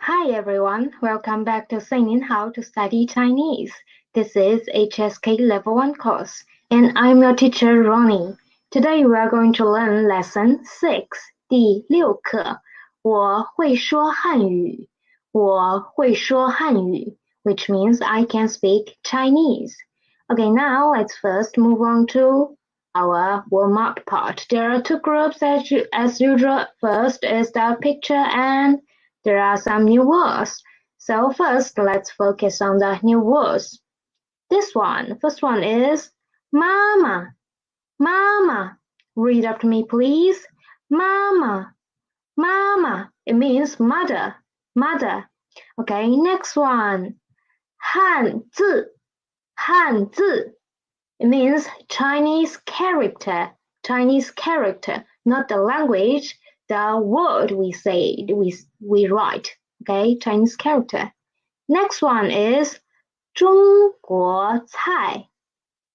Hi everyone, welcome back to Singing How to Study Chinese. This is HSK Level 1 course, and I'm your teacher Ronnie. Today we are going to learn Lesson 6, 第6课，我会说汉语，我会说汉语, which means I can speak Chinese. Okay, now let's first move on to our warm-up part. There are two groups as usual. First is the picture and there are some new words. So first, let's focus on the new words. First one is mama. Mama. Read after me, please. Mama. Mama. It means mother. Mother. Okay, next one. 汉字. 汉字. It means Chinese character. Chinese character, not the language. The word we say, we write, okay, Chinese character. Next one is 中国菜.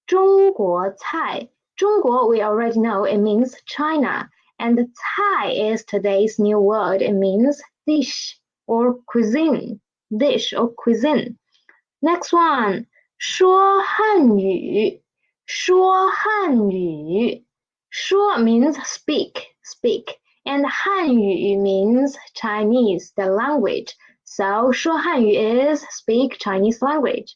中国菜. 中国, we already know, it means China. And Cai is today's new word. It means dish or cuisine. Dish or cuisine. Next one, 说汉语. 说汉语. 说 means speak. And 汉语 means Chinese, the language. So 说汉语 is speak Chinese language.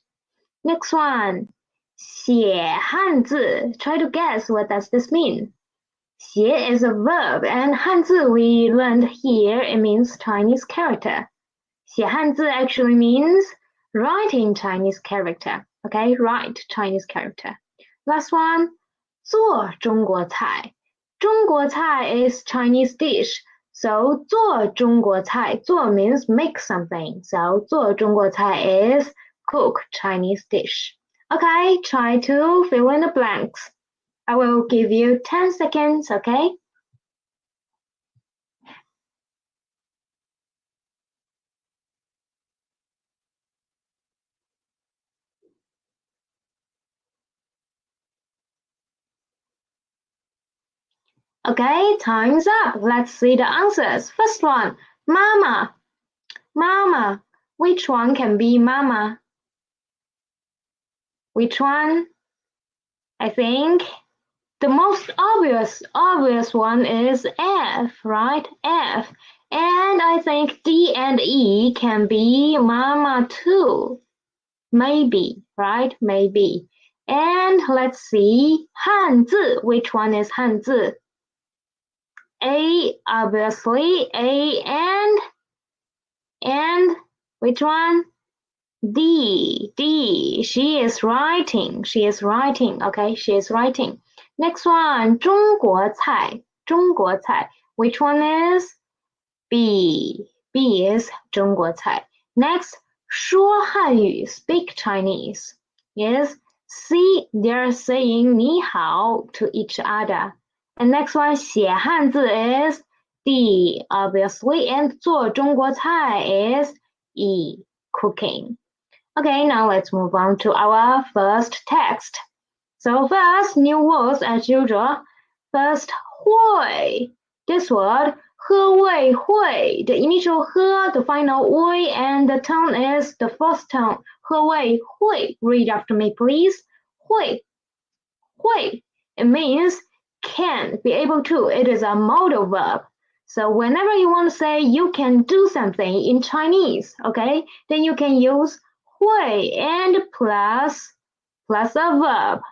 Next one, 写汉字. Try to guess what does this mean. 写 is a verb and 汉字 we learned here, it means Chinese character. 写汉字 actually means writing Chinese character. Okay, write Chinese character. Last one, 做中国菜. 中国菜 is Chinese dish. So 做中国菜, 做 means make something. So 做中国菜 is cook Chinese dish. Okay, try to fill in the blanks. I will give you 10 seconds, okay? Okay, time's up. Let's see the answers. First one, mama. Mama. Which one can be mama? Which one? I think the most obvious one is F, right? F. And I think D and E can be mama too. Maybe, right? Maybe. And let's see, 汉字. Which one is 汉字? A, obviously. A and which one? D. She is writing. Okay, she is writing. Next one, 中国菜. Which one is? B. B is 中国菜. Next, 说汉语, speak Chinese. Yes. C, they're saying 你好 to each other. And next one, 写汉字 is D, obviously. And 做中国菜 is E, cooking. Okay, now let's move on to our first text. So first, new words as usual. First, 会. This word, 喝味会. The initial 喝, the final 味, and the tone is the first tone. 喝味会. Read after me, please. 会. It means can, be able to. It is a modal verb. So whenever you want to say you can do something in Chinese, okay, then you can use 会 and plus a verb.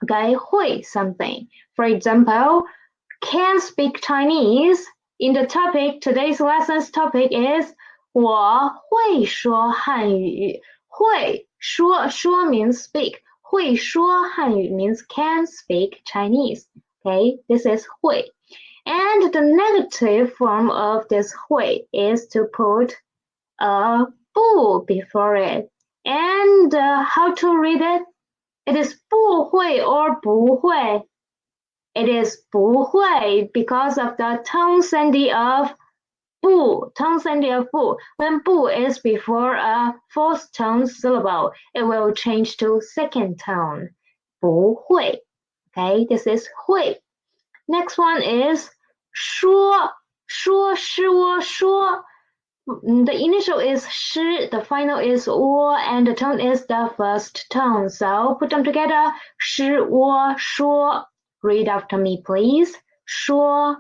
Okay, 会 something. For example, can speak Chinese. In the topic, today's lesson's topic is 我会说汉语. 会说 means speak. 会说汉语 means can speak Chinese. Okay, this is 会. And the negative form of this 会 is to put a 不 before it. And how to read it? It is 不会 or 不会. It is 不会 because of the tone sandy of 不. When 不 is before a fourth tone syllable, it will change to second tone. 不会. Okay, this is 会. Next one is 说. The initial is sh, the final is wo, and the tone is the first tone. So put them together. 是我说. Read after me, please. 说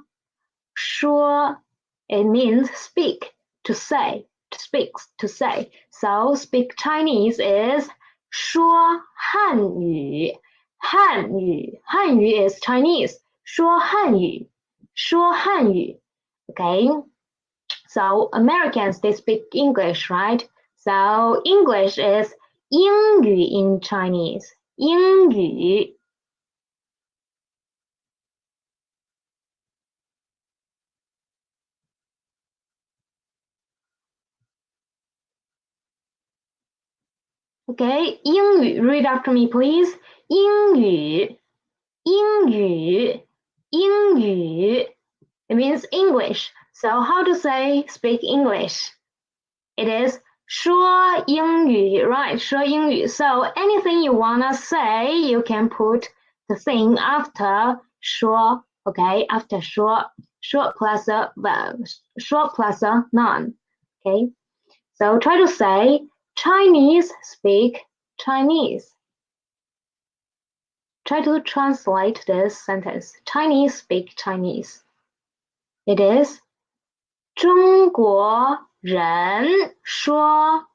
it means speak, to say, to speak, to say. So speak Chinese is 说汉语. Hanyu is Chinese. 说汉语. Okay. So Americans, they speak English, right? So English is 英语 in Chinese. 英语. Okay, 英语. Read after me, please. 英语. It means English. So how to say speak English? It is 说英语, right? 说英语. So anything you wanna say, you can put the thing after 说, okay? After 说plus a verb, 说 plus a noun, okay? So try to say Chinese speak Chinese. Try to translate this sentence. Chinese speak Chinese. It is 中国人说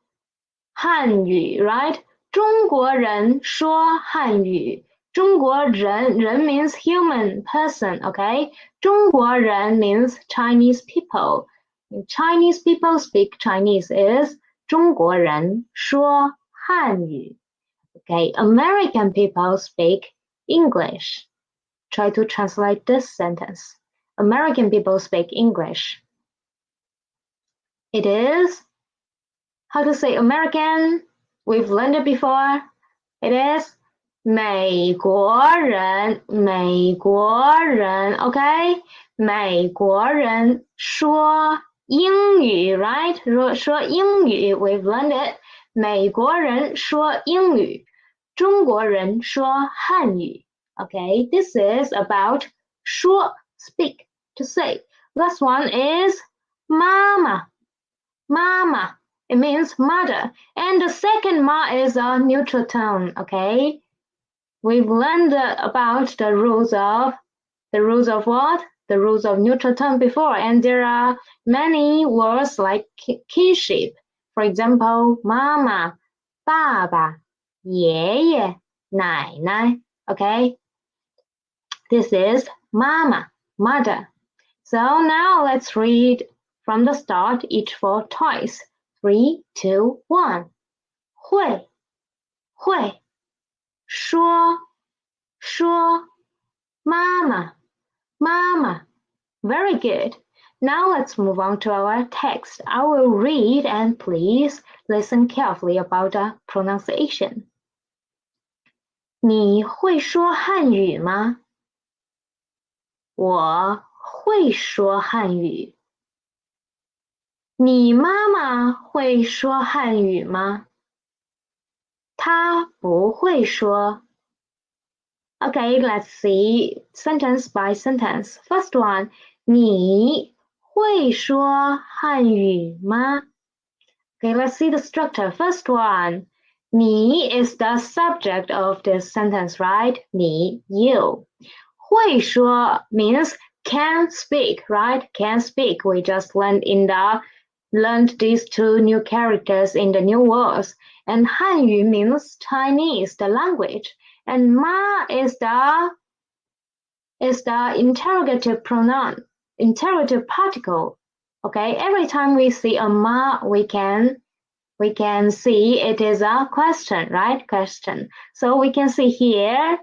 汉语, right? 中国人说汉语. 中国人, 人 means human, person, okay? 中国人 means Chinese people. Chinese people speak Chinese is 中国人说汉语. Okay, American people speak English. Try to translate this sentence. American people speak English. It is, how to say American? We've learned it before. It is 美国人, okay? 美国人说英语, right? 说英语, we've learned it. 美国人说英语. 中国人说汉语. Okay, this is about 说, speak, to say. Last one is mama. It means mother. And the second ma is a neutral tone, okay? We've learned about the rules of what? The rules of neutral tone before, and there are many words like kinship. For example, mama, 爸爸, 爷爷, 奶奶, okay? This is mama, mother. So now let's read from the start, each four twice. 3, 2, 1. 会说妈妈. Very good. Now let's move on to our text. I will read and please listen carefully about the pronunciation. 你会说汉语吗？我会说汉语。你妈妈会说汉语吗？她不会说。Okay, let's see sentence by sentence. First one, 你会说汉语吗? Okay, let's see the structure. First one, 你 is the subject of this sentence, right? 你, you. 会说 means can speak, right? Can speak. We just learned these two new characters in the new words. And 汉语 means Chinese, the language. And ma is the interrogative pronoun, interrogative particle. Okay, every time we see a ma, we can see it is a question, right? Question. So we can see here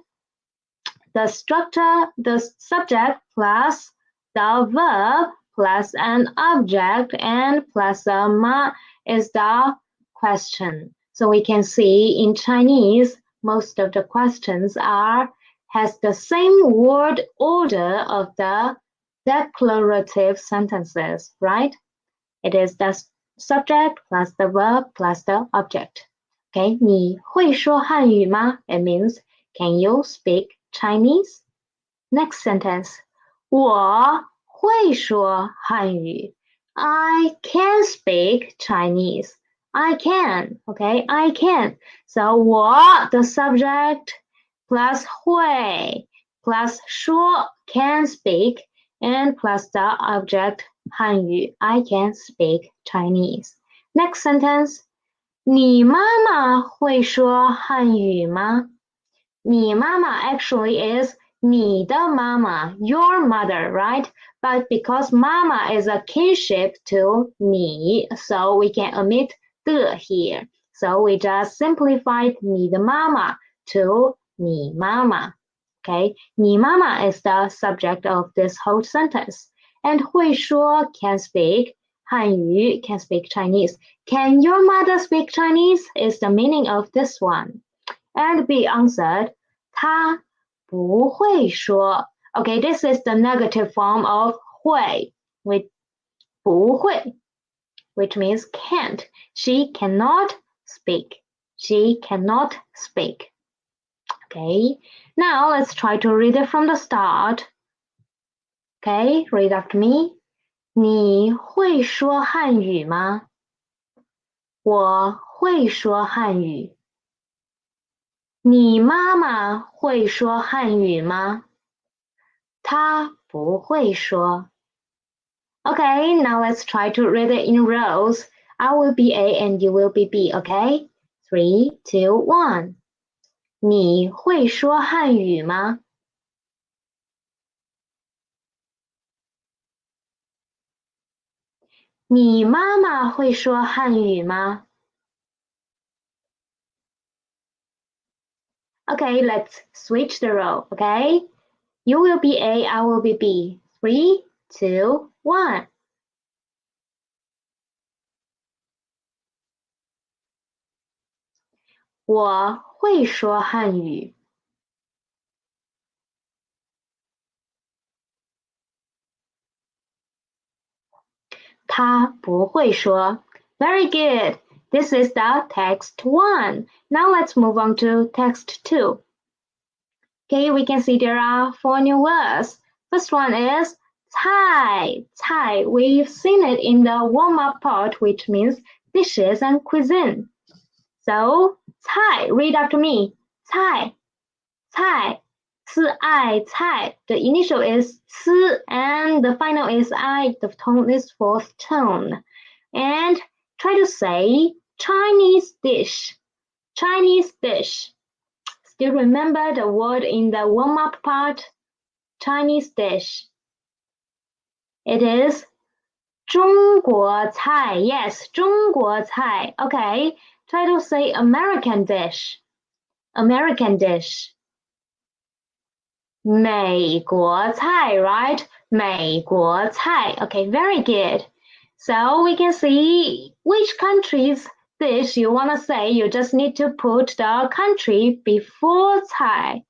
the structure, the subject plus the verb plus an object and plus a ma is the question. So we can see in Chinese, most of the questions has the same word order of the declarative sentences, right? It is the subject plus the verb plus the object. Okay, 你会说汉语吗? It means, can you speak Chinese? Next sentence, 我会说汉语. I can speak Chinese. I can, okay, I can. So 我 the subject plus 会 plus 说 can speak and plus the object 汉语 I can speak Chinese. Next sentence. 你妈妈会说汉语吗？你妈妈 actually is 你的妈妈 your mother, right? But because mama is a kinship to 你, so we can omit 的 here. So we just simplified 你的妈妈 to 你妈妈. Okay, 你妈妈 is the subject of this whole sentence. And 会说 can speak 汉语 can speak Chinese. Can your mother speak Chinese is the meaning of this one. And be answered 她不会说 Okay, this is the negative form of 会 with 不会 which means can't. She cannot speak. She cannot speak. Okay, now let's try to read it from the start. Okay, read after me. 你会说汉语吗？我会说汉语。你妈妈会说汉语吗？她不会说。Okay, now let's try to read it in rows. I will be A and you will be B, okay? 3, 2, 1. 你会说汉语吗？你妈妈会说汉语吗？ Okay, let's switch the role, okay? You will be A, I will be B. 3, 2, 1. 我会说汉语。他不会说。Very good. This is the text 1. Now let's move on to text 2. Okay, we can see there are 4 new words. First one is 菜. 菜. We've seen it in the warm-up part, which means dishes and cuisine. So, 菜. Read after me. 菜. 菜. 是爱菜. The initial is 是 and the final is I. The tone is fourth tone. And try to say Chinese dish. Chinese dish. Still remember the word in the warm-up part? Chinese dish. It is 中国菜. Yes, 中国菜. Okay, try to say American dish. American dish. 美国菜, right? 美国菜. Okay, very good. So we can see which country's dish you want to say. You just need to put the country before 菜.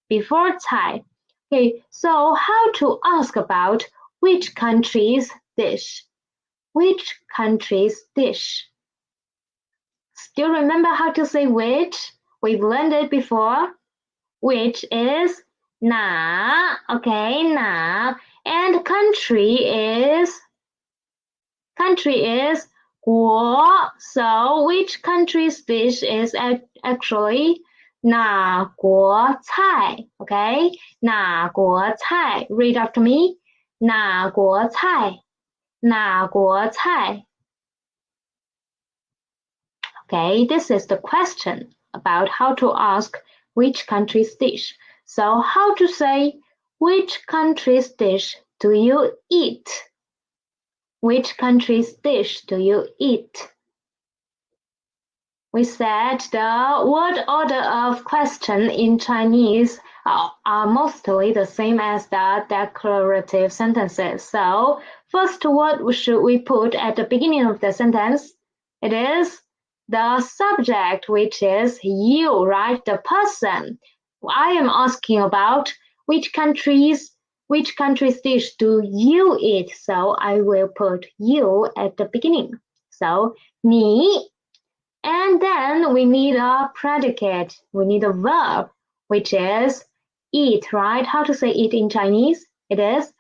Before 菜. Okay, so how to ask about which country's dish? Which country's dish? Still remember how to say which? We've learned it before. Which is 哪, okay, 哪, and country is 国. So which country's dish is actually 哪国菜, okay? 哪国菜. Read after me. 哪国菜, 哪国菜. Okay, this is the question about how to ask which country's dish. So how to say which country's dish do you eat? Which country's dish do you eat? We said the word order of question in Chinese are mostly the same as the declarative sentences. So first, what should we put at the beginning of the sentence? It is the subject, which is you, right? The person. I am asking about which country's dish do you eat? So I will put you at the beginning. So 你. And then we need a predicate. We need a verb, which is eat, right? How to say eat in Chinese? It is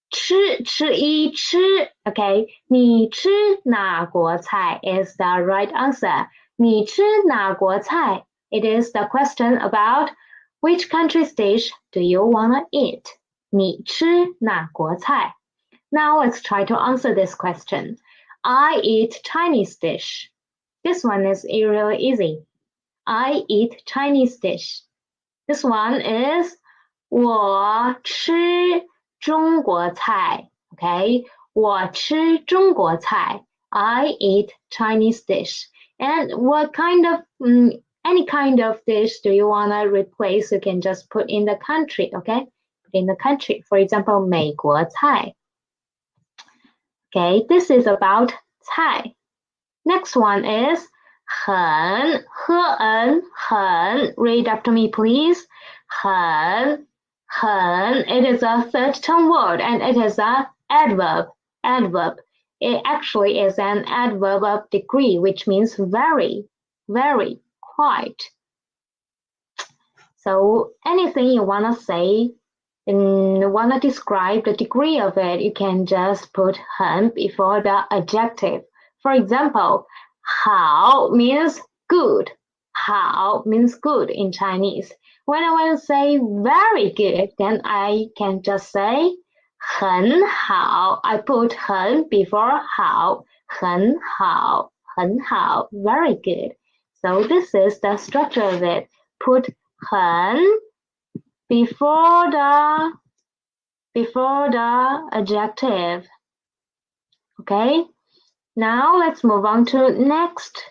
吃一吃 OK 你吃哪国菜 is the right answer 你吃哪国菜 it is the question about which country's dish do you wanna eat 你吃哪国菜 Now let's try to answer this question I eat Chinese dish This one is really easy I eat Chinese dish This one is 我吃中国菜 Okay 我吃中国菜 I eat Chinese dish And what kind of any kind of dish do you want to replace you can just put in the country Okay put in the country For example 美国菜 Okay this is about 菜 Next one is 很 很 Read after me please 很 it is a third tone word and it is an adverb. It actually is an adverb of degree, which means very, quite. So anything you want to say and want to describe the degree of it, you can just put 很 before the adjective. For example, 好 means good. 好 means good in Chinese. When I want to say very good, then I can just say 很好. I put 很 before 好. 很好, very good. So this is the structure of it. Put 很 before the adjective. Okay. Now let's move on to next.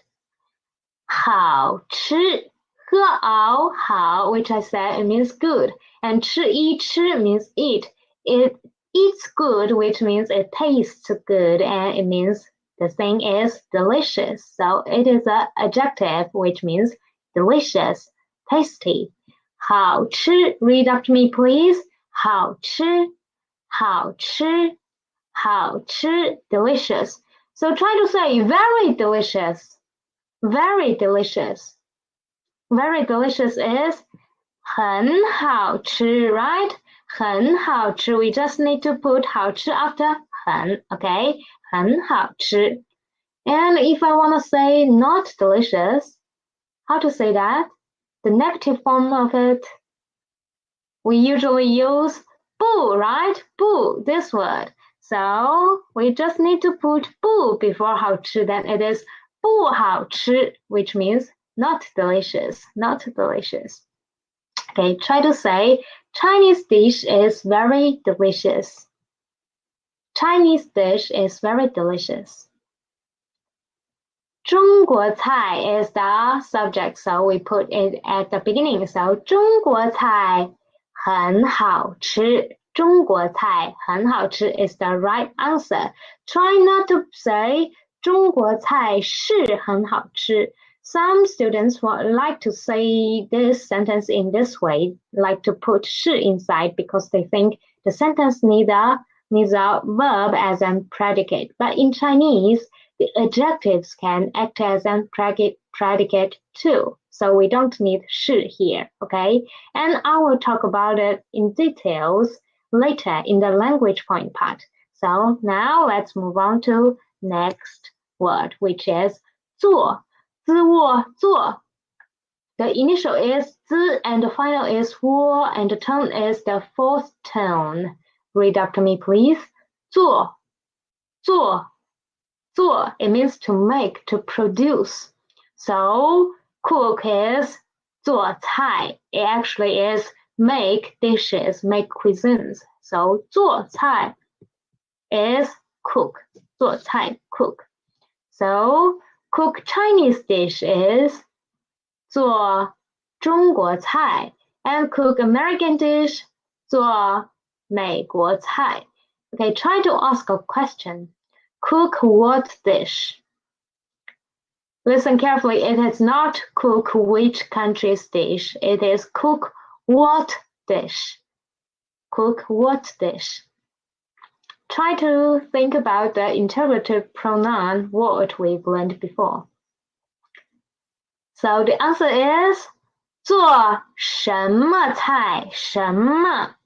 好吃 好 which I said it means good and 吃一吃 means eat it eats good which means it tastes good and it means the thing is delicious so it is an adjective which means delicious tasty 好吃 read after me please 好吃delicious so try to say very delicious Very delicious is 很好吃 right? 很好吃 we just need to put 好吃 after 很 okay? 很好吃 And if I want to say not delicious, how to say that? The negative form of it, we usually use 不 right? 不 this word. So we just need to put 不 before 好吃 then it is 不好吃 which means not delicious. Okay, try to say Chinese dish is very delicious. Chinese dish is very delicious. 中国菜 is the subject, so we put it at the beginning. So 中国菜很好吃。中国菜很好吃 is the right answer. Try not to say 中国菜是很好吃 Some students would like to say this sentence in this way, like to put 是 inside because they think the sentence needs a verb as a predicate. But in Chinese, the adjectives can act as a predicate too. So we don't need 是 here, okay? And I will talk about it in details later in the language point part. So now let's move on to next word, which is 做 做 The initial is 字 and the final is 我 and the tone is the fourth tone. Read after me, please. 做 it means to make, to produce. So cook is 做菜. It actually is make dishes, make cuisines. So 做菜 is cook. 做菜 cook. So cook Chinese dish is 做中国菜 and cook American dish 做美国菜. Okay, try to ask a question. Cook what dish? Listen carefully, it is not cook which country's dish. It is cook what dish. Cook what dish. Try to think about the interrogative pronoun word we've learned before. So the answer is 做什么菜什么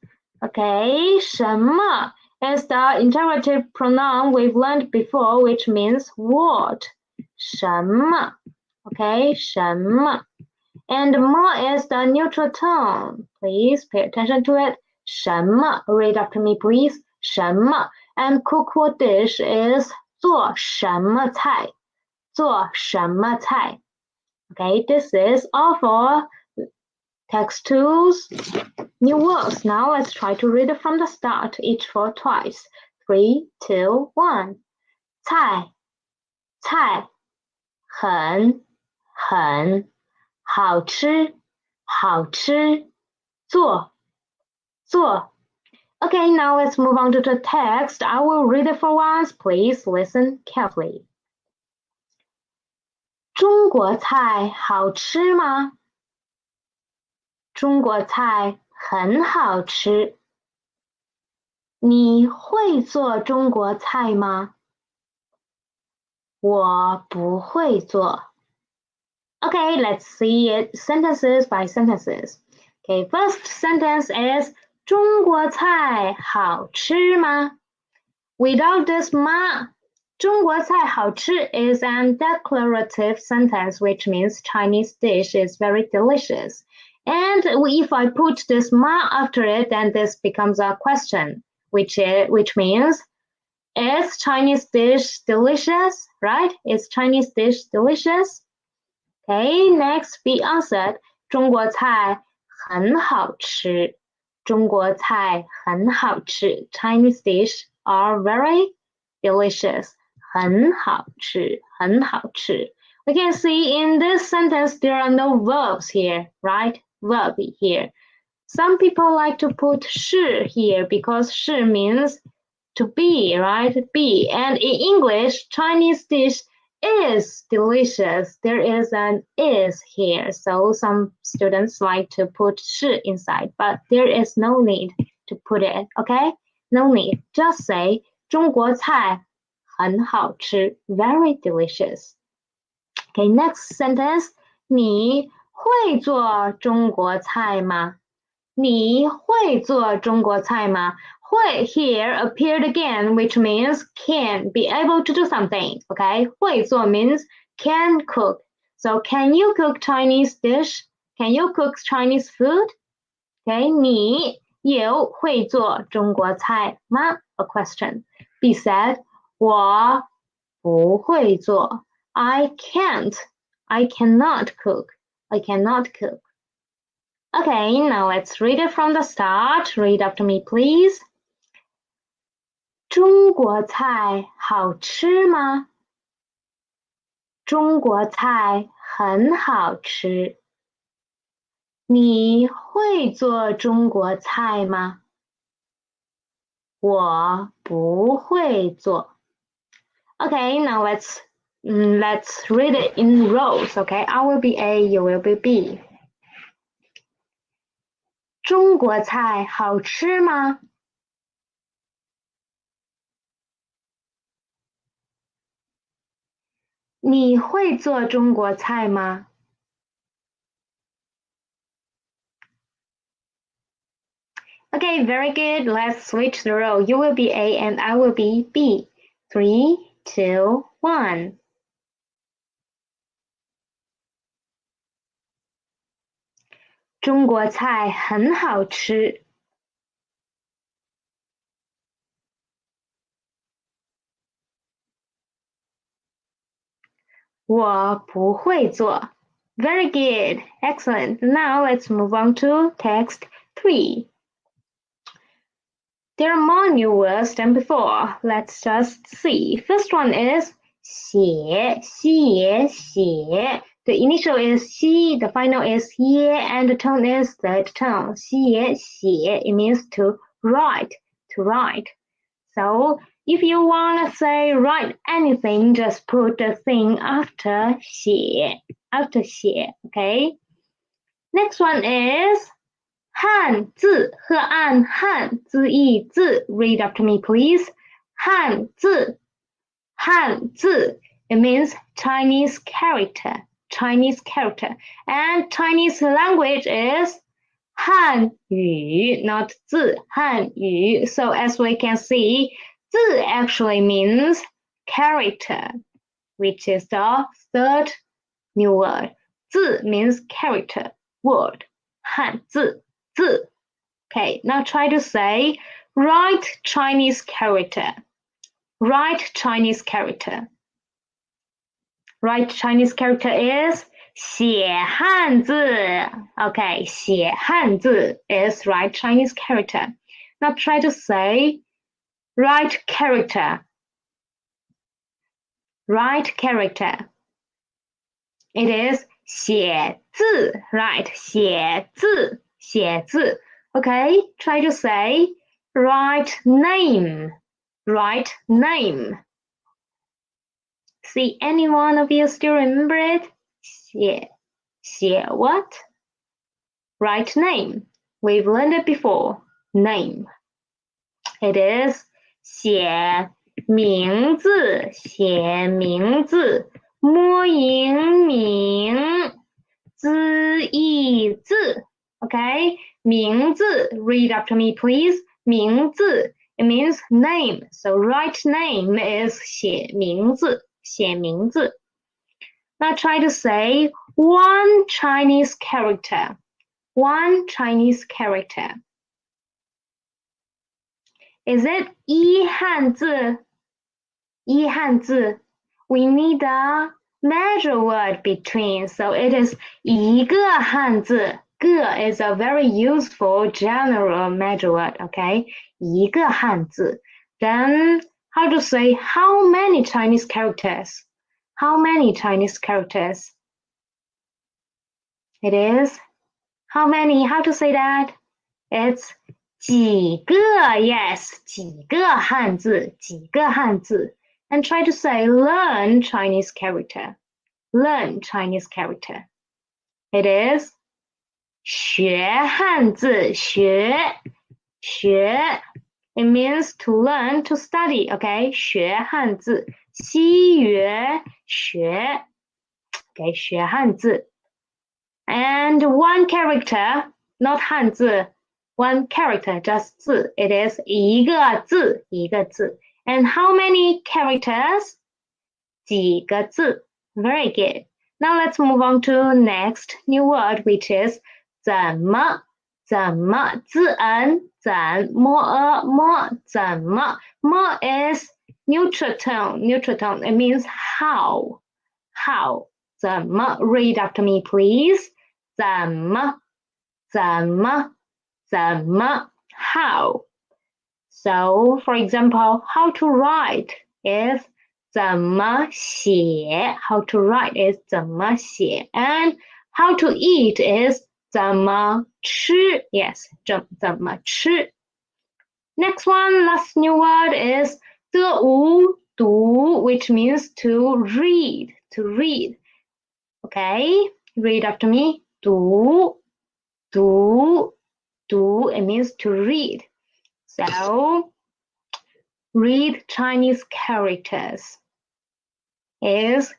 Okay, 什么 is the interrogative pronoun we've learned before, which means what? 什么 Okay, 什么 And 么 is the neutral tone. Please pay attention to it. 什么 Read after me, please. 什么 And cook what dish is 做什么菜做什么菜 Okay, this is all for text tools. New words. Now let's try to read it from the start, each for twice. 3, 2, 1. 菜菜很好吃做 Okay, now let's move on to the text. I will read it for once. Please listen carefully. 中国菜好吃吗？中国菜很好吃。你会做中国菜吗？我不会做。Okay, let's see it sentences by sentences. Okay, first sentence is 中国菜好吃吗？ Without this 吗，中国菜好吃 is an declarative sentence, which means Chinese dish is very delicious. And if I put this 吗 after it, then this becomes a question, which means is Chinese dish delicious, right? Is Chinese dish delicious? Okay, next be answered. 中国菜很好吃。中国菜很好吃。Chinese dish are very delicious. 很好吃，很好吃。We can see in this sentence there are no verbs here, right? Verb here. Some people like to put 是 here because 是 means to be, right? Be. And in English, Chinese dish is delicious. There is an is here. So some students like to put 是 inside, but there is no need to put it, okay? No need. Just say 中国菜很好吃, very delicious. Okay, next sentence. 你会做中国菜吗？你会做中国菜吗？会 here appeared again, which means can, be able to do something. Okay, 会做 means can cook. So can you cook Chinese dish? Can you cook Chinese food? Okay, 你有会做中国菜吗？ A question. B said, 我不会做。I cannot cook. I cannot cook. Okay, now let's read it from the start. Read after me, please. 中国菜好吃吗？中国菜很好吃。你会做中国菜吗？我不会做。Okay, now let's read it in rows. Okay, I will be A, you will be B. 中国菜好吃吗？你会做中国菜吗？ Okay, very good. Let's switch the role. You will be A and I will be B. 3, 2, 1. 中国菜很好吃。我不会做。Very good. Excellent. Now let's move on to text 3. There are more new words than before. Let's just see. First one is 写, 写. The initial is 西, the final is 耶, and the tone is third tone. 写, it means to write, So if you want to say write anything, just put the thing after 写, okay? Next one is 汉字 和按汉字义字 Read after me, please. 汉字 It means Chinese character. And Chinese language is 汉语, not 字, 汉语. So as we can see, 字 actually means character, which is the third new word. 字 means character, word. 汉字, 字. Okay, now try to say write Chinese character. Write Chinese character. Write Chinese character is 写汉字. Okay, 写汉字 is write Chinese character. Now try to say write character. Write character. It is 写字, right? 写字, 写字. Okay, try to say write name. Write name. See, any one of you still remember it? 写 what? Write name. We've learned it before. Name. It is 写名字，写名字，摸赢名，字义字。Okay, 名字. Read after me, please. 名字. It means name. So right name is 写名字，写名字。Now try to say one Chinese character. One Chinese character. Is it 一汉字？一汉字。We need a measure word between, so it is 一个汉字。个 is a very useful general measure word, okay? 一个汉字。Then how to say how many Chinese characters? How many Chinese characters? It is how many? How to say that? It's 几个 yes, 几个汉字几个汉字 And try to say learn Chinese character. Learn Chinese character. It is 学汉字学 It means to learn, to study, okay? 学汉字西学学 Okay, 学汉字 And one character, not 汉字 One character, just 字 It is 一个字一个字 And how many characters? 几个字 Very good. Now let's move on to next new word, which is 怎么怎么字恩怎么么怎么么 is neutral tone. Neutral tone. It means how. How. 怎么 Read after me, please. 怎么怎么怎么 How. So, for example, how to write is 怎么写 How to write is 怎么写 And how to eat is 怎么吃 Yes, 怎么吃 Next one, last new word is 得无读 which means to read. To read. Okay, read after me. 读 It means to read. So, read Chinese characters is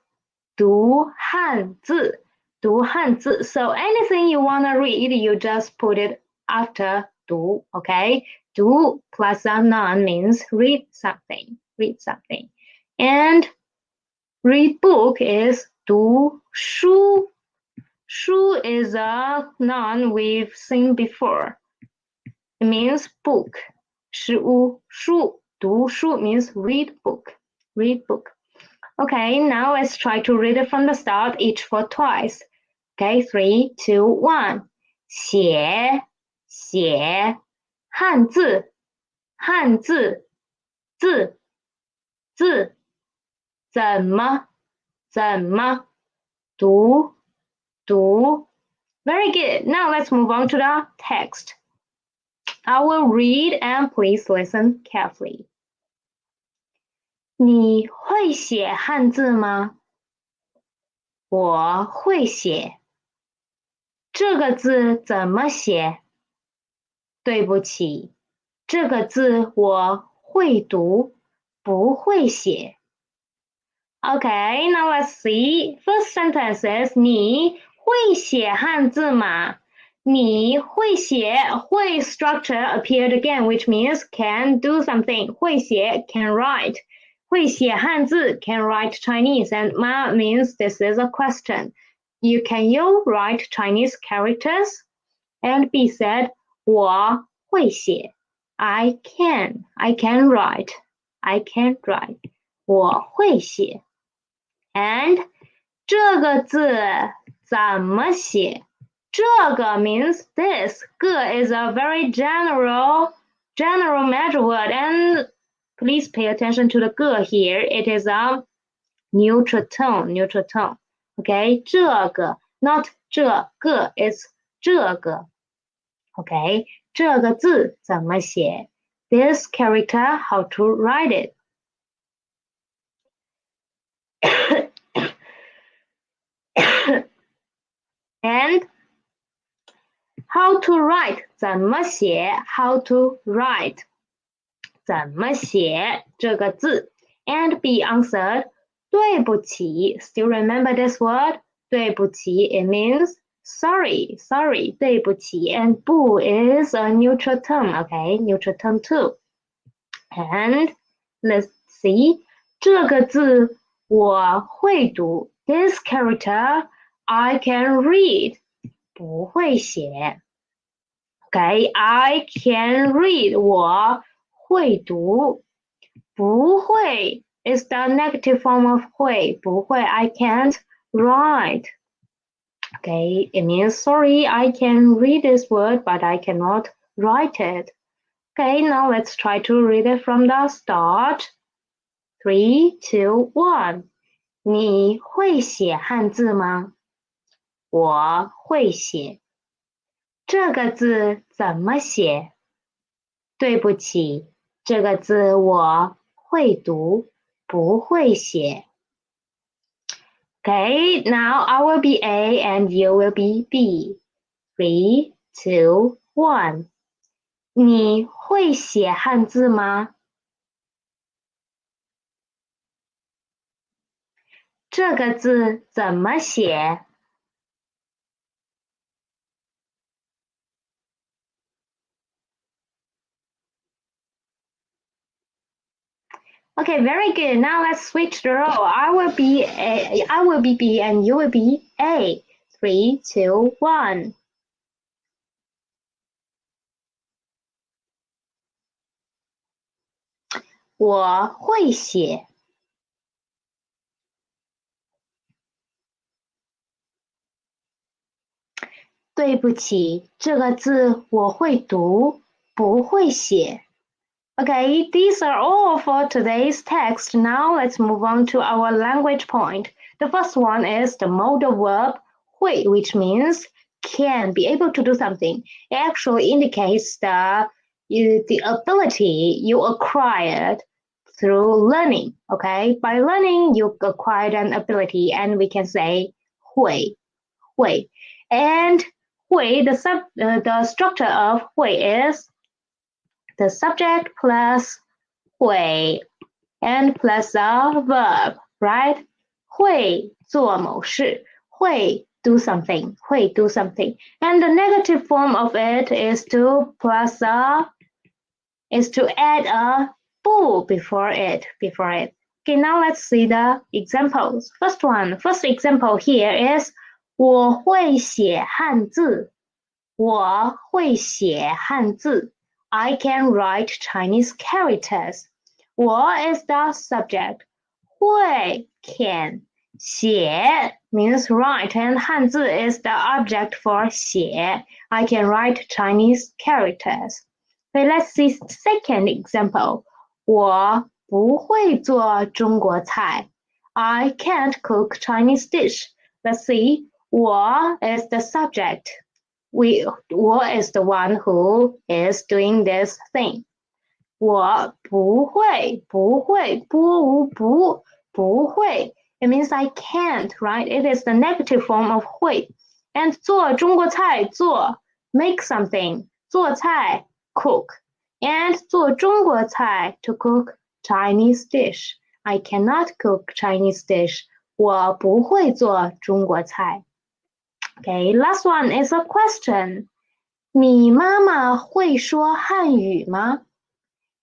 读汉字 读汉字 So anything you want to read, you just put it after 读 Okay? 读 plus a noun means read something. Read something. And read book is 读书 书 is a noun we've seen before. It means book. 书读书 means read book. Read book. Okay, now let's try to read it from the start, each for twice. Okay, 3, 2, 1. 写汉字字怎么读 Very good. Now let's move on to the text. I will read and please listen carefully. 你会写汉字吗？我会写。这个字怎么写？对不起，这个字我会读，不会写。Okay, now let's see. First sentence is 你会写汉字吗？你会写会 structure appeared again, which means can do something. 会写 can write. 会写汉字 can write Chinese, and ma means this is a question. Can you write Chinese characters? And B said 我会写 I can write. I can write. 我会写 And 这个字怎么写？这个 means this. 个 is a very general measure word, and please pay attention to the 个 here. It is a neutral tone. Okay, 这个 not 这个 is 这个 Okay, 这个字怎么写 This character, how to write it? And how to write 怎么写 How to write 怎么写这个字 And be answered 对不起 Still remember this word 对不起 It means sorry 对不起 And 不 is a neutral term Okay, neutral term too And let's see 这个字我会读 This character I can read 不会写 Okay, I can read 我会读不会 is the negative form of 会不会 I can't write Okay, it means sorry I can read this word but I cannot write it Okay, now let's try to read it from the start 3, 2, 1你会写汉字吗我会写这个字怎么写？对不起，这个字我会读，不会写。Okay, now I will be A and you will be B. 3, 2, 1. 你会写汉字吗？这个字怎么写？Okay, very good. Now let's switch the role. I will be B and you will be A. 3, 2, 1. 我会写。对不起，这个字我会读，不会写。Okay, these are all for today's text. Now let's move on to our language point. The first one is the modal verb 会, which means can, be able to do something. It actually indicates the ability you acquired through learning. Okay, by learning you acquired an ability, and we can say 会. And 会, the structure of 会 is the subject plus 会 and plus a verb, right? 会做某事，会 do something, 会 do something. And the negative form of it is to add a 不 before it. Okay, now let's see the examples. First example here is 我会写汉字。我会写汉字。I can write Chinese characters. 我 is the subject. 会 can. 写 means write and 汉字 is the object for 写. I can write Chinese characters. Okay, let's see second example. 我不会做中国菜。I can't cook Chinese dish. Let's see. 我 is the subject. 我 is the one who is doing this thing. 我不会 It means I can't, right? It is the negative form of 会. And 做中国菜做 make something 做菜 cook. And 做中国菜 to cook Chinese dish. I cannot cook Chinese dish. 我不会做中国菜. Okay, last one is a question. 你妈妈会说汉语吗？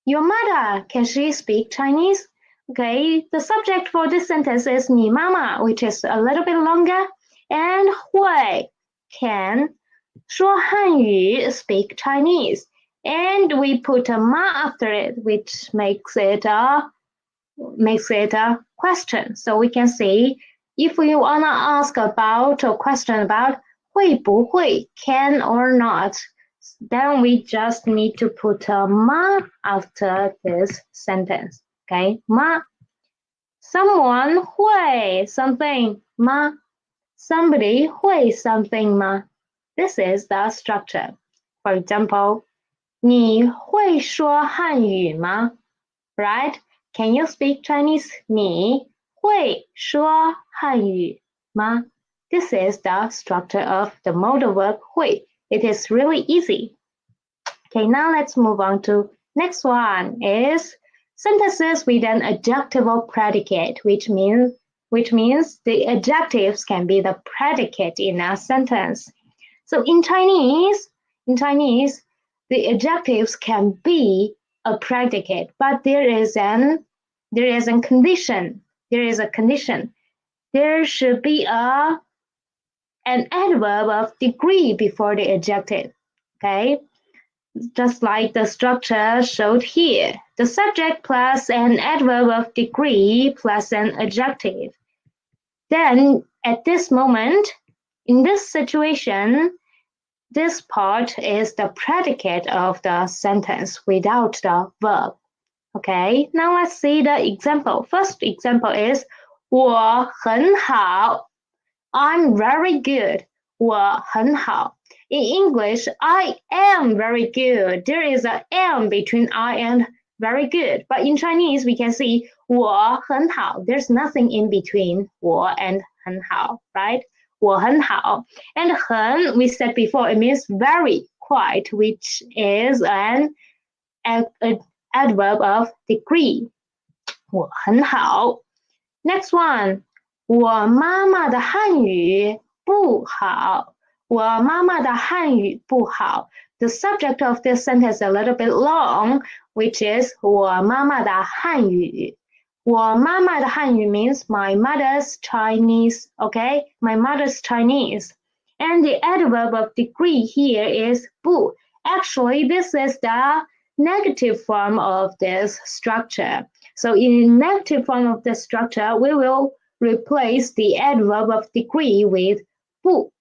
Your mother, can she speak Chinese? Okay, the subject for this sentence is 你妈妈, which is a little bit longer, and 会 can 说汉语 speak Chinese, and we put a 妈 after it, which makes it a question. So we can say if we wanna ask about a question about 会不会 can or not, then we just need to put a 吗 after this sentence. Okay, 吗 someone 会 something 吗 somebody 会 something 吗 This is the structure. For example, 你会说汉语吗 Right? Can you speak Chinese? 你会说汉语吗 This is the structure of the modal verb 会. It is really easy. Okay, now let's move on to next one is sentences with an adjectival predicate, which means the adjectives can be the predicate in a sentence. So in Chinese, the adjectives can be a predicate, but there is a condition. There should be an adverb of degree before the adjective. Okay, just like the structure showed here. The subject plus an adverb of degree plus an adjective. Then at this moment, in this situation, this part is the predicate of the sentence without the verb. Okay, now let's see the example. First example is 我很好. I'm very good. 我很好. In English, I am very good. There is an am between I and very good. But in Chinese, we can see 我很好. There's nothing in between 我 and 很好, right? 我很好. And 很, we said before, it means very, quite, which is an adverb of degree. 我很好. Next one. 我妈妈的汉语不好。我妈妈的汉语不好。The subject of this sentence is a little bit long, which is 我妈妈的汉语。我妈妈的汉语 means my mother's Chinese, okay? My mother's Chinese. And the adverb of degree here is 不. Actually, this is the negative form of this structure. So in negative form of the structure, we will replace the adverb of degree with 不.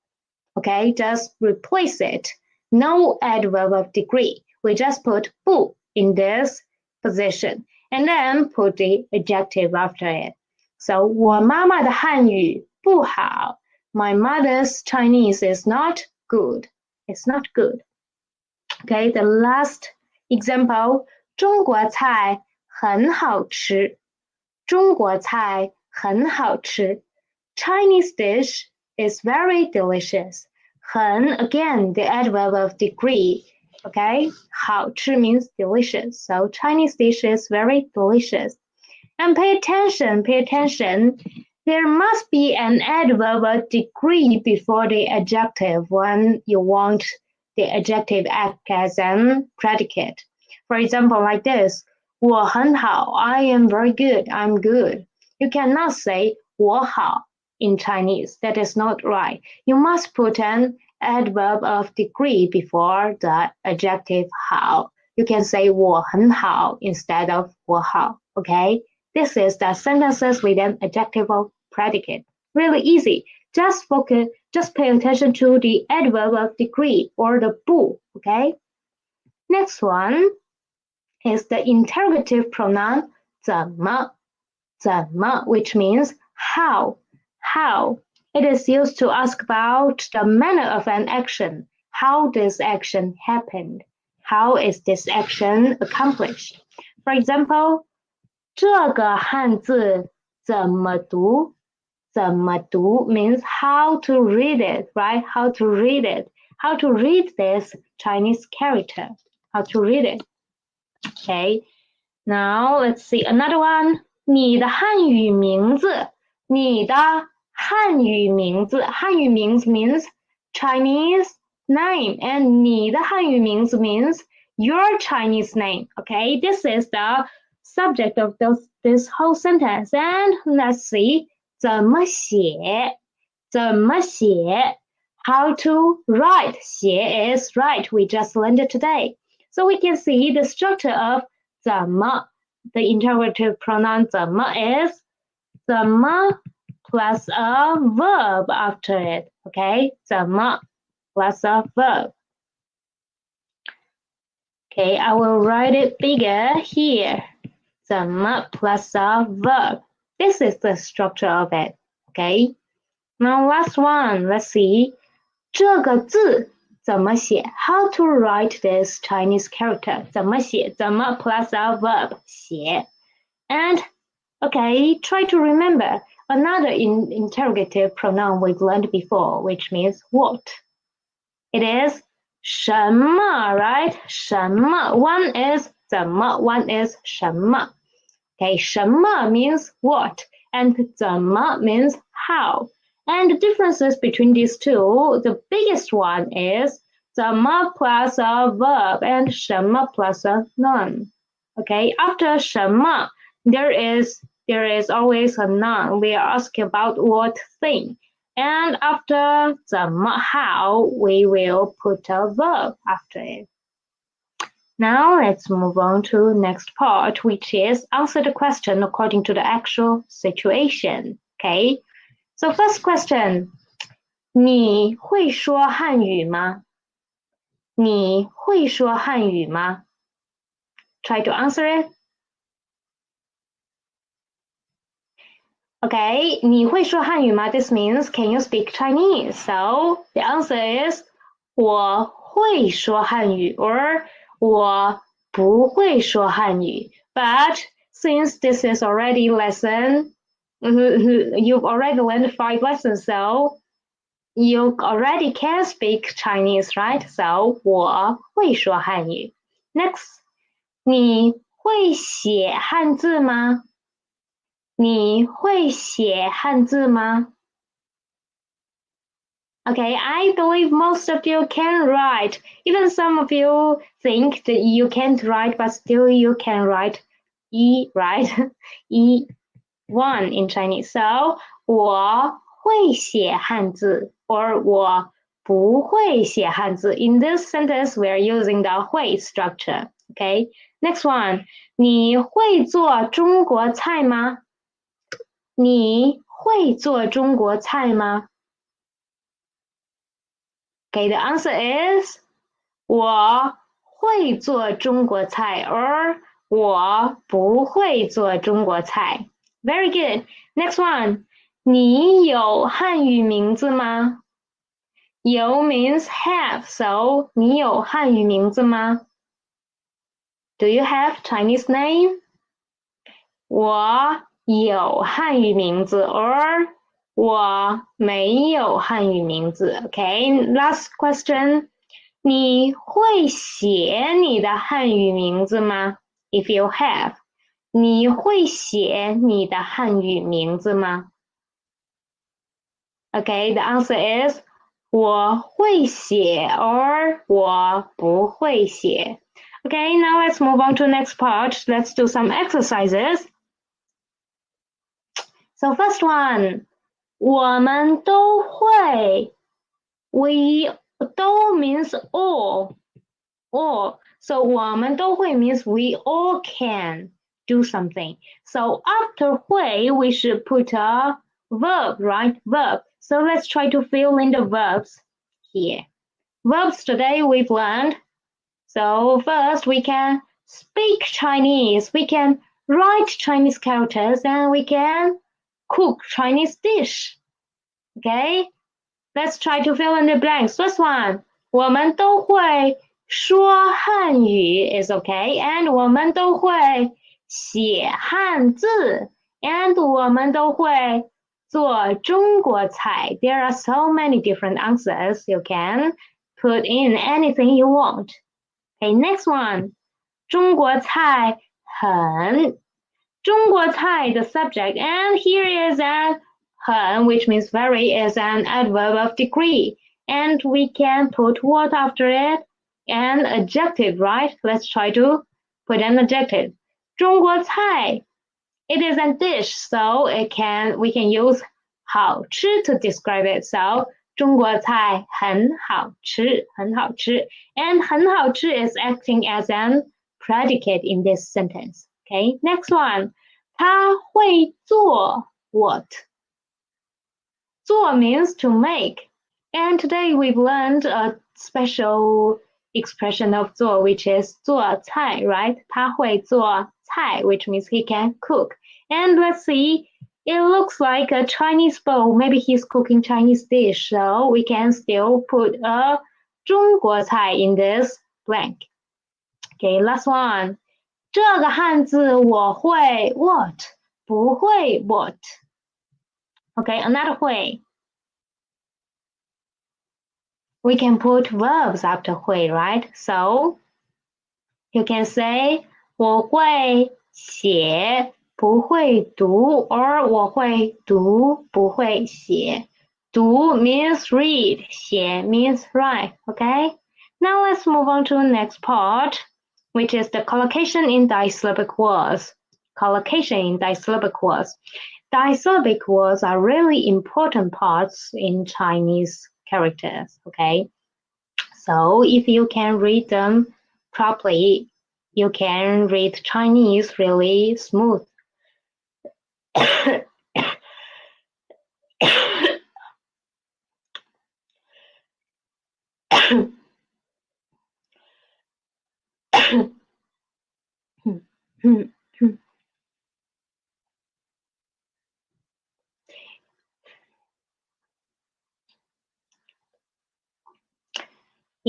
Okay, just replace it. No adverb of degree. We just put 不 in this position and then put the adjective after it. So 我妈妈的汉语不好. My mother's Chinese is not good. It's not good. Okay, the last example. 中国菜很好吃。中国菜很好吃。Chinese dish is very delicious. 很, again, the adverb of degree. Okay, 好吃 means delicious. So Chinese dish is very delicious. And pay attention. There must be an adverb of degree before the adjective when you want the adjective act as a predicate. For example, like this. 我很好. I am very good. I'm good. You cannot say 我好 in Chinese. That is not right. You must put an adverb of degree before the adjective 好. You can say 我很好 instead of 我好. Okay? This is the sentences with an adjectival predicate. Really easy. Just pay attention to the adverb of degree or the 不. Okay? Next one is the interrogative pronoun 怎么, which means how. It is used to ask about the manner of an action. How this action happened? How is this action accomplished? For example, 这个汉字怎么读? 怎么读 means how to read it, right? How to read it. How to read this Chinese character. How to read it. Okay, now let's see another one. 你的汉语名字。你的汉语名字。汉语名 means Chinese name. And 你的汉语名字 means your Chinese name. Okay, this is the subject of this whole sentence. And let's see 怎么写怎么写 how to write 写 is write. We just learned it today. So we can see the structure of 怎么 the interrogative pronoun 怎么 is 怎么 plus a verb after it. Okay, 怎么 plus a verb. Okay, I will write it bigger here. 怎么 plus a verb. This is the structure of it. Okay. Now last one. Let's see. 这个字怎么写 How to write this Chinese character. 怎么写怎么 plus a verb 写. And okay, try to remember another interrogative pronoun we've learned before, which means what. It is 什么, right? 什么 One is 怎么 one is 什么. Okay, 什么 means what, and 怎么 means how. And the differences between these two, the biggest one is 怎么 plus a verb and 什么 plus a noun. Okay, after 什么, there is always a noun. We are asking about what thing. And after 怎么 how, we will put a verb after it. Now let's move on to next part, which is answer the question according to the actual situation. Okay, so first question, 你会说汉语吗？你会说汉语吗？ Try to answer it. Okay, 你会说汉语吗 This means can you speak Chinese? So the answer is 我会说汉语 or 我不会说汉语 But since this is already lesson, you've already learned 5 lessons, so you already can speak Chinese, right? So 我会说汉语 Next, 你会写汉字吗？你会写汉字吗？ Okay, I believe most of you can write. Even some of you think that you can't write, but still you can write E, right? E1 in Chinese. So, 我会写汉字 or 我不会写汉字. In this sentence, we are using the 会 structure. Okay, next one. 你会做中国菜吗？你会做中国菜吗？ Okay, the answer is 我会做中国菜 or 我不会做中国菜 Very good. Next one. 你有汉语名字吗？有 means have, so 你有汉语名字吗？ Do you have Chinese name? 我有汉语名字 or 我没有汉语名字 Okay, last question. 你会写你的汉语名字吗 If you have, 你会写你的汉语名字吗 Okay, the answer is 我会写 or 我不会写 Okay, now let's move on to the next part. Let's do some exercises. So first one, 我们都会 We 都 means all. So 我们都会 means we all can do something. So after 会 we should put a verb, right? Verb. So let's try to fill in the verbs here. Verbs today we've learned. So first we can speak Chinese. We can write Chinese characters and we can cook Chinese dish. Okay, let's try to fill in the blanks. First one, 我们都会说汉语 is okay, and 我们都会写汉字 and 我们都会做中国菜 There are so many different answers. You can put in anything you want. Okay, next one, 中国菜很中国菜 the subject, and here is an 很 which means very is an adverb of degree. and we can put what after it? An adjective, right? Let's try to put an adjective. 中国菜. It is a dish, so we can use 好吃 to describe it. So 中国菜很好吃, 很好吃. And 很好吃 is acting as an predicate in this sentence. Okay, next one. 他会做 what? 做 means to make. And today we've learned a special expression of 做, which is 做菜, right? 他会做菜, which means he can cook. And let's see, it looks like a Chinese bowl. Maybe he's cooking Chinese dish, so we can still put a 中国菜 in this blank. Okay, last one. 这个汉字我会 what? 不会 what? Okay, another way. We can put verbs after 会, right? So you can say 我会写不会读 or 我会读不会写。读 means read, 写 means write, okay? Now let's move on to the next part, which is the collocation in disyllabic words. Collocation in disyllabic words. Disyllabic words are really important parts in Chinese characters, okay? So if you can read them properly, you can read Chinese really smooth.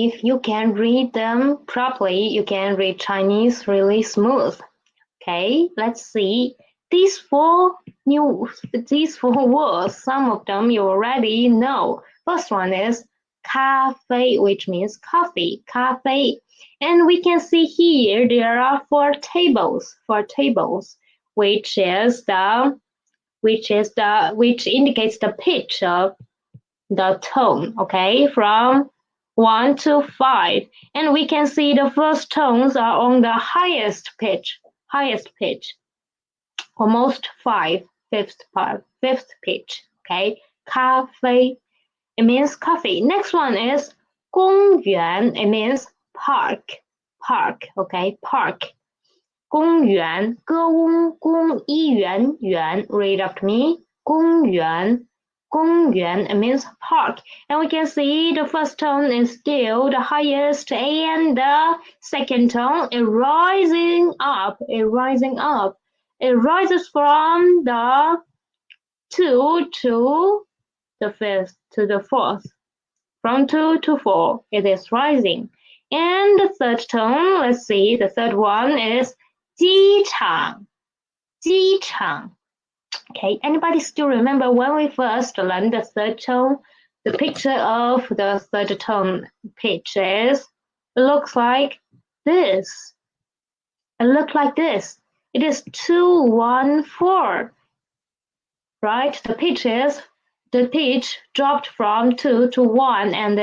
If you can read them properly, you can read Chinese really smooth. Okay, let's see. These four words, some of them you already know. First one is 咖啡, which means coffee, 咖啡. And we can see here there are four tables, which indicates the pitch of the tone, okay, from 1 to 5. And we can see the first tones are on the highest pitch, almost 5, fifth pitch, okay, 咖啡, it means coffee. Next one is 公园, it means park, okay, park. 公园, 歌翁公一园园, read after me, 公园 it means park. And we can see the first tone is still the highest and the second tone is rising up. It rises from the 2 to the 5th to the 4th. From 2 to 4, it is rising. And the third tone, let's see, the third one is 机场. Okay, anybody still remember when we first learned the third tone? The picture of the third tone pitch looks like this. It is 2, 1, 4. Right? The pitch dropped from 2 to 1 and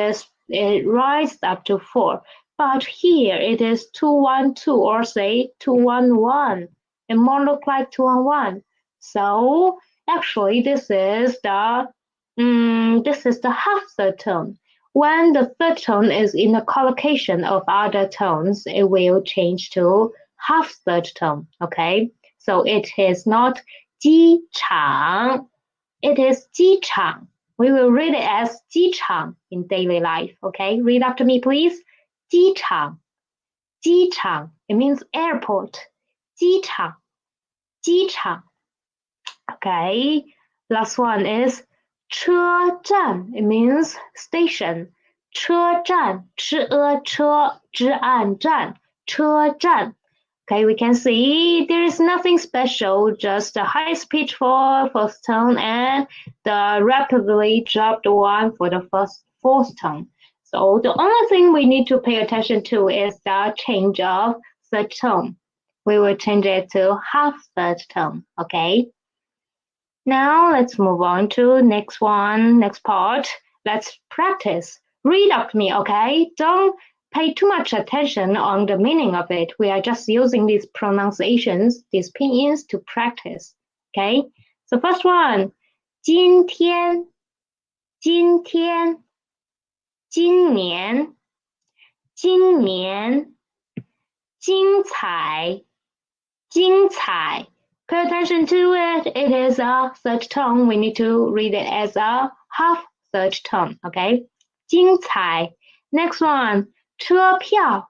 it rises up to 4. But here it is 2, 1, 2 or say 2, 1, 1. It more look like 2 and 1. So actually this is the half third tone. When the third tone is in the collocation of other tones, it will change to half third tone. Okay, so it is not 机场, it is 机场. We will read it as 机场 in daily life. Okay, read after me, please. 机场, it means airport. 机场. Okay, last one is 车站, it means station. 车站, 车站, 车站. Okay, we can see there is nothing special, just the highest pitch for first tone and the rapidly dropped one for the fourth tone. So the only thing we need to pay attention to is the change of third tone. We will change it to half third tone, okay? Now let's move on to next part. Let's practice. read after me, okay? Don't pay too much attention on the meaning of it. We are just using these pronunciations, these pinyin to practice, okay? So first one, 今天,今天,今年,今年,精彩,精彩. Pay attention to it. It is a third tone. We need to read it as a half third tone, okay? 精彩. Next one, 车票,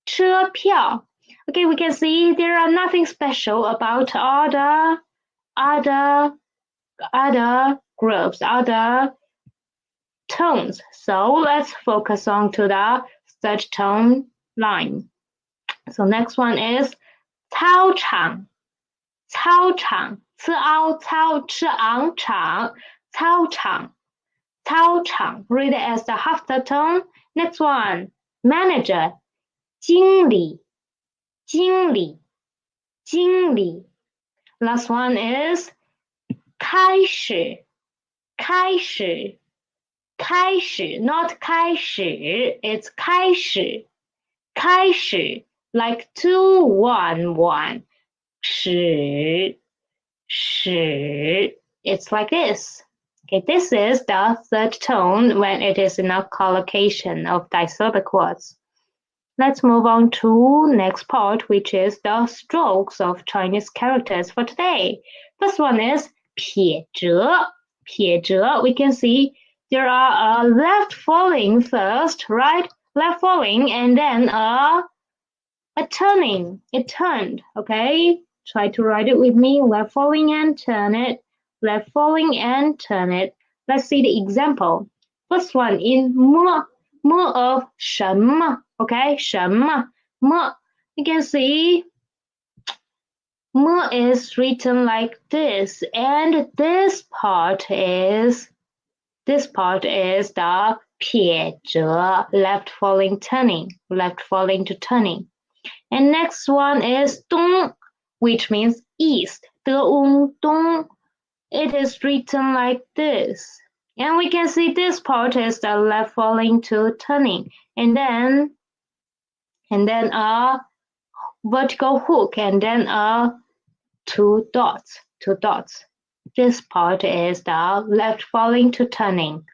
车票. Okay, we can see there are nothing special about other groups, other tones. So let's focus on to the third tone line. So next one is 操场,操场, 操场, 操场, 操场. Read it as the half the tone. Next one, manager, 经理, 经理, 经理. Last one is 开始, 开始, 开始, not 开始, it's 开始, 开始, like 2-1-1. 始, 始. It's like this. Okay, this is the third tone when it is in a collocation of disyllabic words. Let's move on to next part, which is the strokes of Chinese characters for today. First one is 撇折. 撇折. We can see there are a left falling first, right? Left falling and then a turning. It turned, okay? Try to write it with me. Left falling and turn it. Left falling and turn it. Let's see the example. First one in 么 of 什么, okay? 什么 么. You can see 么 is written like this, and this part is the 撇折, left falling turning, left falling to turning. And next one is 东, which means east. 东, 东. It is written like this. And we can see this part is the left falling to turning. And then a vertical hook and then two dots. This part is the left falling to turning.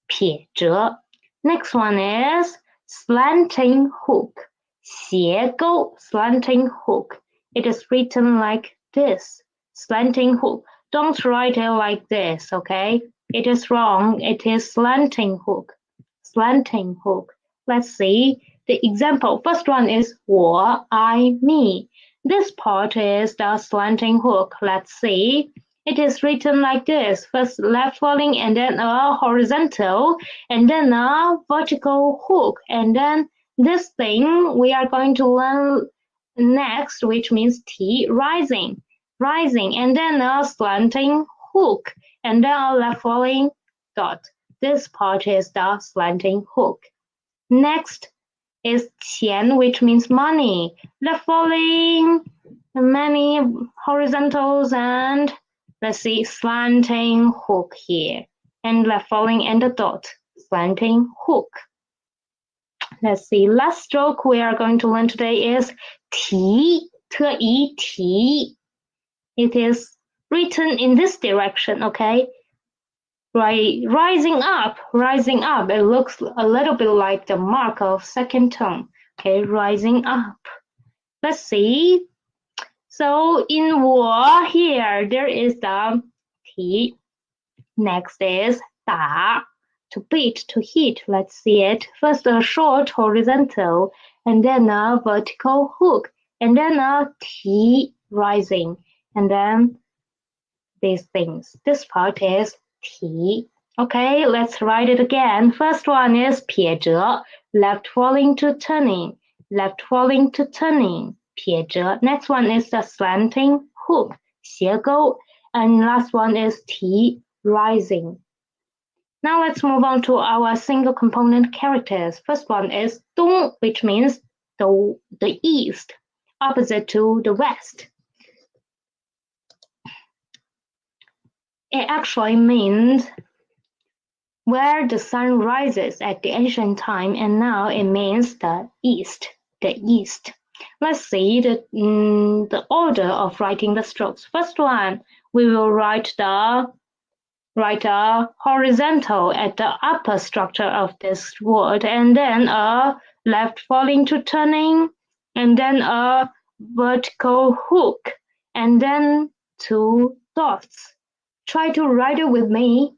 撇折. Next one is slanting hook. 斜钩, slanting hook. It is written like this. Slanting hook. Don't write it like this, okay? It is wrong. It is slanting hook. Slanting hook. Let's see the example. First one is 我, I, me. This part is the slanting hook. Let's see. It is written like this. First left falling and then a horizontal and then a vertical hook. And then this thing we are going to learn next, which means T, rising. Rising and then a slanting hook and then a left falling dot. This part is the slanting hook. Next is 钱, which means money. Left falling, many horizontals and let's see, slanting hook here. And left falling and a dot, slanting hook. Let's see, last stroke we are going to learn today is 提, 特一提. It is written in this direction, okay? Right, rising up. It looks a little bit like the mark of second tone. Okay, rising up. Let's see. So in 我 here, there is the 提. Next is 打, to beat, to hit. Let's see it. First a short horizontal, and then a vertical hook, and then a 提, rising. And then these things. This part is 提. Okay, let's write it again. First one is 撇折, left falling to turning, left falling to turning, 撇折. Next one is the slanting hook, 斜钩. And last one is 提, rising. Now let's move on to our single component characters. First one is 东, which means the east, opposite to the west. It actually means where the sun rises at the ancient time, and now it means the east. The east. Let's see the order of writing the strokes. First one, we will write a horizontal at the upper structure of this word, and then a left falling to turning, and then a vertical hook, and then two dots. Try to write it with me.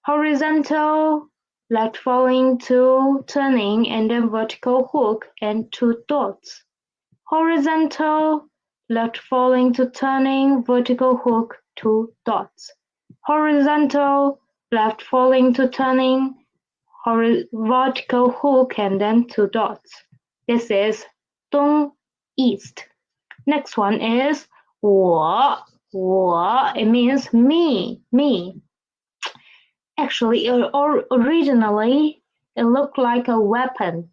Horizontal, left falling to turning, and then vertical hook and two dots. Horizontal, left falling to turning, vertical hook, two dots. Horizontal, left falling to turning, vertical hook, and then two dots. This is 东 east. Next one is 我 it means me. Actually, originally it looked like a weapon,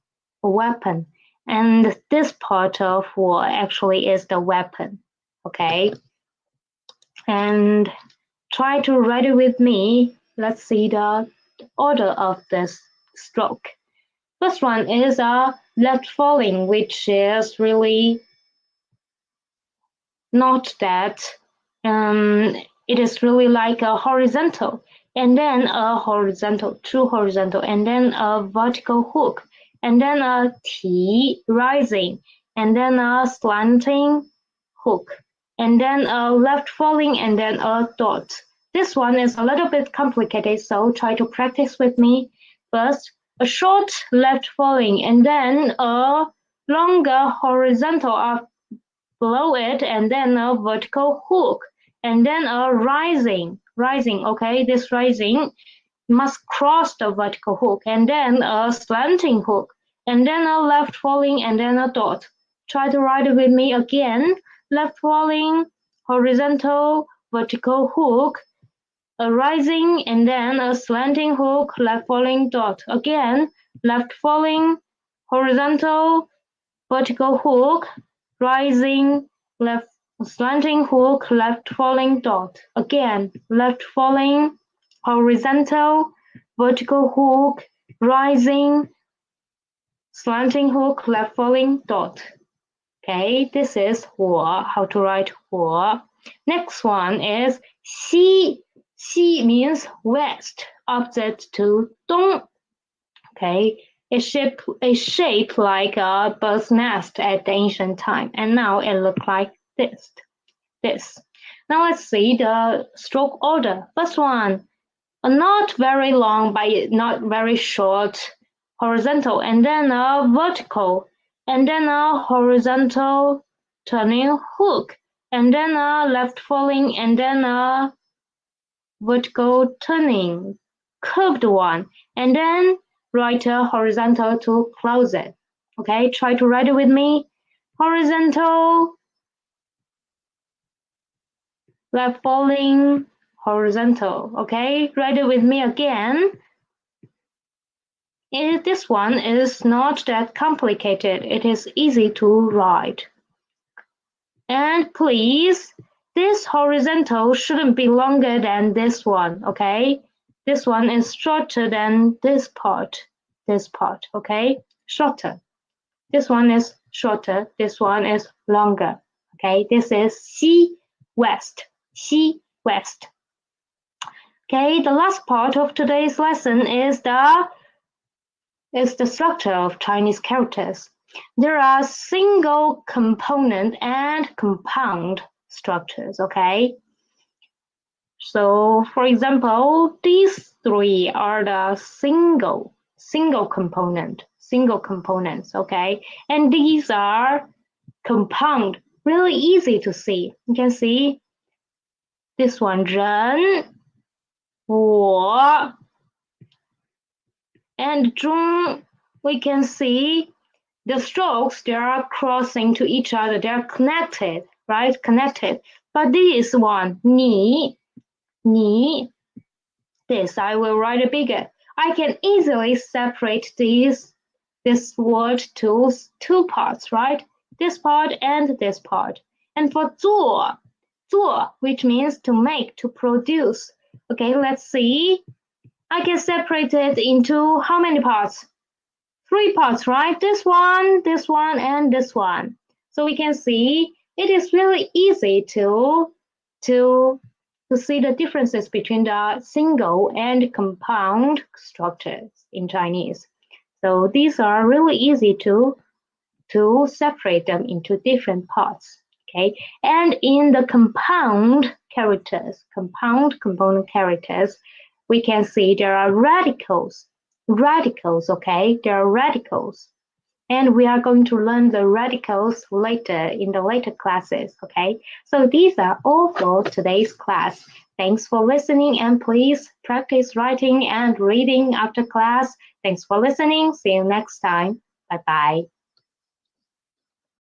and this part of 我 actually is the weapon. Okay, and try to write it with me. Let's see the order of this stroke. First one is a left falling, which is really not that. It is really like a horizontal, and then a horizontal, true horizontal, and then a vertical hook, and then a T rising, and then a slanting hook, and then a left falling, and then a dot. This one is a little bit complicated, so try to practice with me. First, a short left falling, and then a longer horizontal up below it, and then a vertical hook, and then a rising, okay? This rising must cross the vertical hook, and then a slanting hook, and then a left falling, and then a dot. Try to write it with me again. Left falling, horizontal, vertical hook, a rising, and then a slanting hook, left falling, dot. Again, left falling, horizontal, vertical hook, rising, left slanting hook, left falling, dot. Again, left falling, horizontal, vertical hook, rising, slanting hook, left falling, dot. Okay, this is 我, how to write 我. Next one is 西. 西 means west, opposite to 东. Okay, a shape like a bird's nest at the ancient time, and now it looks like this. Now let's see the stroke order. First one, a not very long but not very short horizontal, and then a vertical, and then a horizontal turning hook, and then a left falling, and then a vertical turning curved one, and then write a horizontal to close it. Okay, try to write it with me. Horizontal, left falling, horizontal. Okay, write it with me again. This one is not that complicated. It is easy to write. And please, this horizontal shouldn't be longer than this one, okay? This one is shorter than this part, okay? Shorter. This one is shorter, this one is longer, okay? This is 西 west, 西 west. Okay, the last part of today's lesson is the structure of Chinese characters. There are single component and compound structures, okay? So, for example, these three are the single components, okay? And these are compound, really easy to see. You can see this one, 人, 我, and 中, we can see the strokes, they are crossing to each other. They are connected, right? Connected. But this one, 你, this, I will write it bigger. I can easily separate this word to two parts, right? This part and this part. And for 做, which means to make, to produce. Okay, let's see. I can separate it into how many parts? 3 parts, right? This one, and this one. So we can see it is really easy to see the differences between the single and compound structures in Chinese. So these are really easy to separate them into different parts. Okay, and in the compound characters, compound component characters, we can see there are radicals. Radicals, okay, there are radicals. And we are going to learn the radicals later in the later classes, okay? So these are all for today's class. Thanks for listening and please practice writing and reading after class. Thanks for listening. See you next time. Bye-bye.